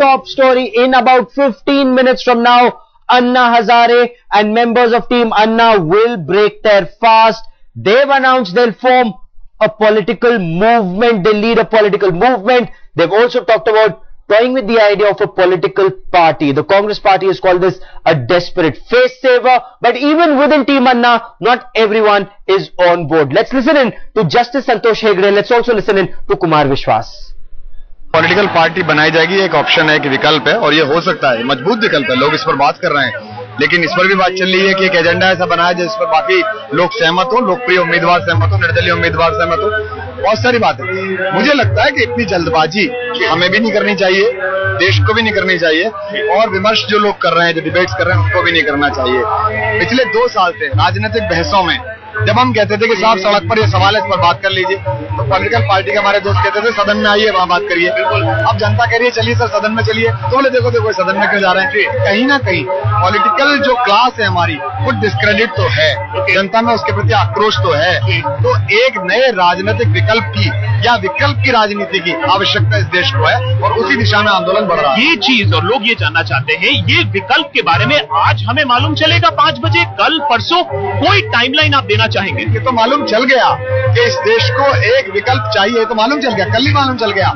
top story. In about 15 minutes from now, Anna Hazare and members of Team Anna will break their fast. They've announced they'll form a political movement. They'll lead a political movement. They've also talked about toying with the idea of a political party. The Congress party has called this a desperate face saver. But even within Team Anna, not everyone is on board. Let's listen in to Justice Santosh Hegde. Let's also listen in to Kumar Vishwas. Political party बनाई जाएगी, एक option है, एक विकल्प है और ये हो सकता है, मजबूत विकल्प है। लोग इस पर बात कर रहे हैं, लेकिन इस पर भी बात चल रही है कि एक एजेंडा ऐसा बनाया जिस पर बाकी लोग सहमत हो, लोकप्रिय उम्मीदवार सहमत हो, निर्दलीय उम्मीदवार सहमत हो। बहुत सारी बातें मुझे लगता है कि इतनी जल्दबाजी हमें भी नहीं करनी चाहिए, देश को भी नहीं करनी चाहिए और विमर्श जो लोग कर रहे हैं, जो डिबेट्स कर रहे हैं, उनको भी नहीं करना चाहिए। पिछले 2 साल से राजनीतिक बहसों में जब हम कहते थे कि साफ सड़क पर ये सवाल है, इस पर बात कर लीजिए, तो पॉलिटिकल पार्टी के हमारे दोस्त कहते थे सदन में आइए, वहां बात करिए। बिल्कुल, अब जनता कह रही है चलिए सर सदन में चलिए, तो बोले देखो सदन में क्यों जा रहे हैं। कहीं ना कहीं पॉलिटिकल जो क्लास है हमारी, वो डिस्क्रेडिट तो है, जनता में उसके प्रति आक्रोश तो है। तो एक नए राजनीतिक विकल्प की या विकल्प की राजनीति की आवश्यकता इस देश को है और उसी दिशा में आंदोलन बढ़ रहा है। ये चीज और लोग ये जानना चाहते हैं, ये विकल्प के बारे में आज हमें मालूम चलेगा 5 बजे, कल परसों, कोई टाइमलाइन आप देना चाहेंगे? ये तो मालूम चल गया कि इस देश को एक विकल्प चाहिए, तो मालूम चल गया, कल ही मालूम चल गया।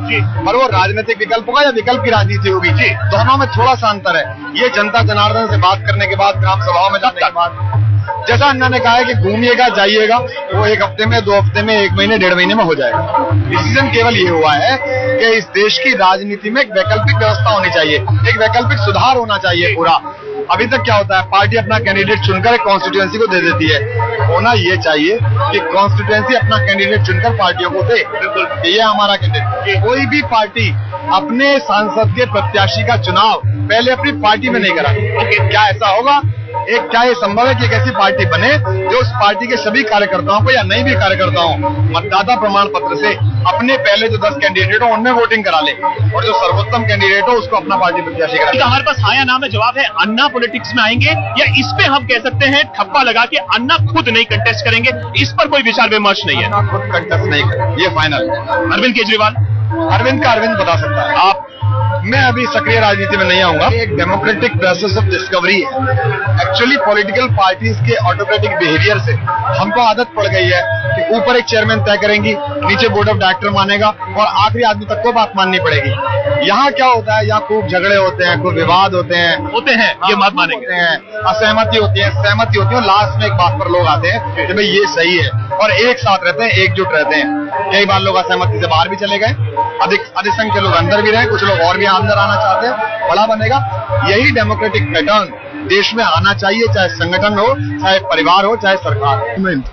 पर वो राजनीतिक विकल्प होगा या विकल्प की राजनीति होगी, दोनों में थोड़ा सा अंतर है। ये जनता जनार्दन से बात करने के बाद, ग्राम सभाओं में जाने के बाद, जैसा अन्ना ने कहा है कि घूमिएगा जाइएगा, वो 1 हफ्ते में, 2 हफ्ते में, 1 महीने, 1.5 महीने में हो जाएगा। डिसीजन केवल ये हुआ है कि इस देश की राजनीति में एक वैकल्पिक व्यवस्था होनी चाहिए, एक वैकल्पिक सुधार होना चाहिए पूरा। अभी तक क्या होता है, पार्टी अपना कैंडिडेट चुनकर एक कॉन्स्टिट्यूएंसी को दे देती है। होना ये चाहिए कि कॉन्स्टिट्यूएंसी अपना कैंडिडेट चुनकर पार्टियों को दे। बिल्कुल, ये हमारा कैंडिडेट। कोई भी पार्टी अपने सांसद के प्रत्याशी का चुनाव पहले अपनी पार्टी में नहीं करा। क्या ऐसा होगा? क्या ये संभव है कि एक ऐसी पार्टी बने जो उस पार्टी के सभी कार्यकर्ताओं को या नहीं भी कार्यकर्ताओं मतदाता प्रमाण पत्र से अपने पहले जो 10 कैंडिडेट हो उनमें वोटिंग करा ले और जो सर्वोत्तम कैंडिडेट हो उसको अपना पार्टी प्रत्याशी करा ले? हमारे पास हाँ या ना में जवाब है, अन्ना पॉलिटिक्स में आएंगे या इस पे हम कह सकते हैं ठप्पा लगा के अन्ना खुद नहीं कंटेस्ट करेंगे, इस पर कोई विचार विमर्श नहीं है? अन्ना खुद कंटेस्ट नहीं करेंगे, ये फाइनल। अरविंद केजरीवाल, अरविंद का अरविंद बता सकता है। आप, मैं अभी सक्रिय राजनीति में नहीं आऊंगा। एक डेमोक्रेटिक प्रोसेस ऑफ डिस्कवरी है। एक्चुअली पॉलिटिकल पार्टीज के ऑटोक्रेटिक बिहेवियर से हमको आदत पड़ गई है कि ऊपर एक चेयरमैन तय करेंगी, नीचे बोर्ड ऑफ डायरेक्टर मानेगा और आखिरी आदमी तक को बात माननी पड़ेगी। यहाँ क्या होता है, यहाँ खूब झगड़े होते हैं, खूब विवाद होते हैं, ये बात मानेंगे, असहमति होती है, सहमति होती है, लास्ट में एक बात पर लोग आते हैं कि भाई ये सही है और एक साथ रहते हैं, एकजुट रहते हैं। कई बार लोग असहमति से बाहर भी चले गए, अधिसंख्य लोग अंदर भी रहे, कुछ लोग और भी अंदर आना चाहते हैं, बड़ा बनेगा। यही डेमोक्रेटिक पैटर्न देश में आना चाहिए, चाहे संगठन हो, चाहे परिवार हो, चाहे सरकार हो।